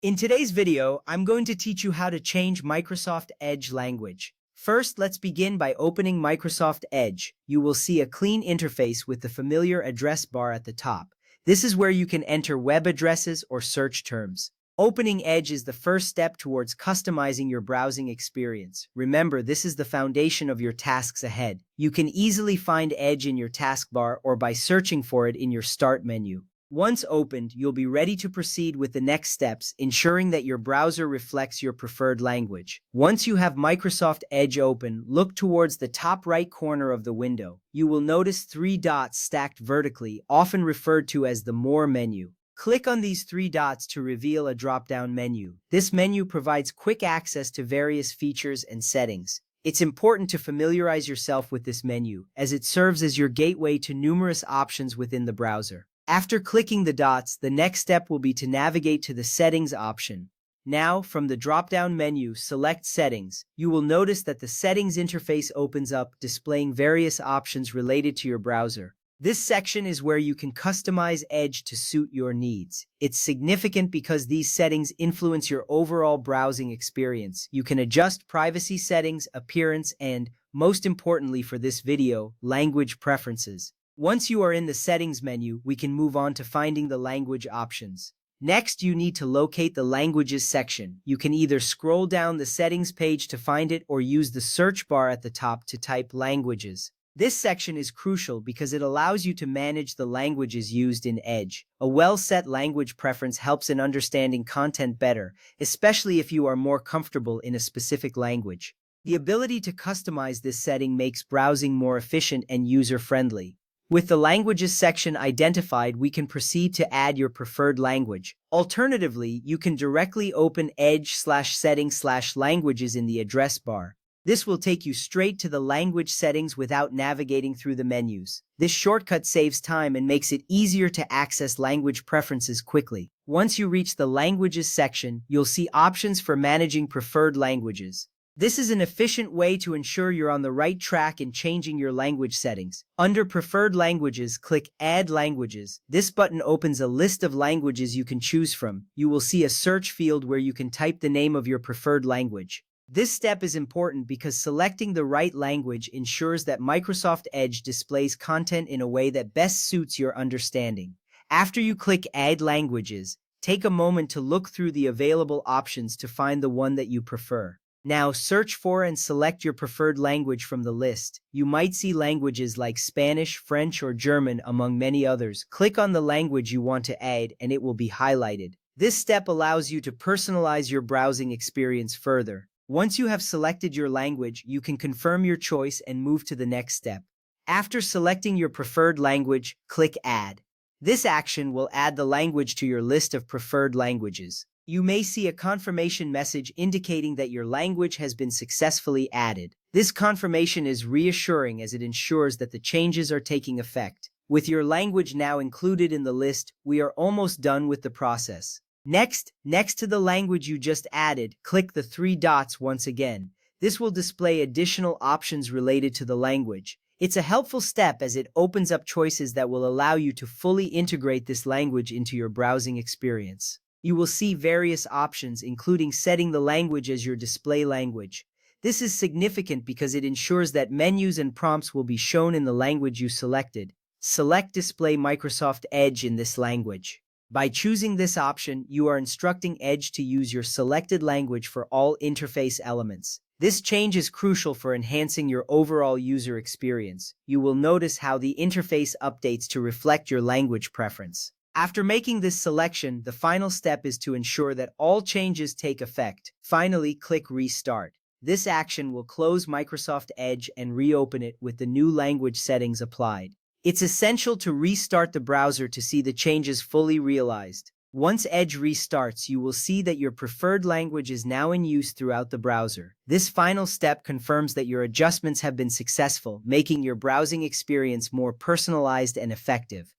In today's video, I'm going to teach you how to change Microsoft Edge language. First, let's begin by opening Microsoft Edge. You will see a clean interface with the familiar address bar at the top. This is where you can enter web addresses or search terms. Opening Edge is the first step towards customizing your browsing experience. Remember, this is the foundation of your tasks ahead. You can easily find Edge in your taskbar or by searching for it in your Start menu. Once opened, you'll be ready to proceed with the next steps, ensuring that your browser reflects your preferred language. Once you have Microsoft Edge open, look towards the top right corner of the window. You will notice three dots stacked vertically, often referred to as the More menu. Click on these three dots to reveal a drop-down menu. This menu provides quick access to various features and settings. It's important to familiarize yourself with this menu, as it serves as your gateway to numerous options within the browser. After clicking the dots, the next step will be to navigate to the Settings option. Now, from the drop-down menu, select Settings. You will notice that the Settings interface opens up, displaying various options related to your browser. This section is where you can customize Edge to suit your needs. It's significant because these settings influence your overall browsing experience. You can adjust privacy settings, appearance, and, most importantly for this video, language preferences. Once you are in the Settings menu, we can move on to finding the language options. Next, you need to locate the Languages section. You can either scroll down the Settings page to find it or use the search bar at the top to type Languages. This section is crucial because it allows you to manage the languages used in Edge. A well-set language preference helps in understanding content better, especially if you are more comfortable in a specific language. The ability to customize this setting makes browsing more efficient and user-friendly. With the Languages section identified, we can proceed to add your preferred language. Alternatively, you can directly open Edge/Settings/Languages in the address bar. This will take you straight to the language settings without navigating through the menus. This shortcut saves time and makes it easier to access language preferences quickly. Once you reach the Languages section, you'll see options for managing preferred languages. This is an efficient way to ensure you're on the right track in changing your language settings. Under Preferred Languages, click Add Languages. This button opens a list of languages you can choose from. You will see a search field where you can type the name of your preferred language. This step is important because selecting the right language ensures that Microsoft Edge displays content in a way that best suits your understanding. After you click Add Languages, take a moment to look through the available options to find the one that you prefer. Now, search for and select your preferred language from the list. You might see languages like Spanish, French, or German, among many others. Click on the language you want to add, and it will be highlighted. This step allows you to personalize your browsing experience further. Once you have selected your language, you can confirm your choice and move to the next step. After selecting your preferred language, click Add. This action will add the language to your list of preferred languages. You may see a confirmation message indicating that your language has been successfully added. This confirmation is reassuring as it ensures that the changes are taking effect. With your language now included in the list, we are almost done with the process. Next to the language you just added, click the three dots once again. This will display additional options related to the language. It's a helpful step as it opens up choices that will allow you to fully integrate this language into your browsing experience. You will see various options, including setting the language as your display language. This is significant because it ensures that menus and prompts will be shown in the language you selected. Select Display Microsoft Edge in this language. By choosing this option, you are instructing Edge to use your selected language for all interface elements. This change is crucial for enhancing your overall user experience. You will notice how the interface updates to reflect your language preference. After making this selection, the final step is to ensure that all changes take effect. Finally, click Restart. This action will close Microsoft Edge and reopen it with the new language settings applied. It's essential to restart the browser to see the changes fully realized. Once Edge restarts, you will see that your preferred language is now in use throughout the browser. This final step confirms that your adjustments have been successful, making your browsing experience more personalized and effective.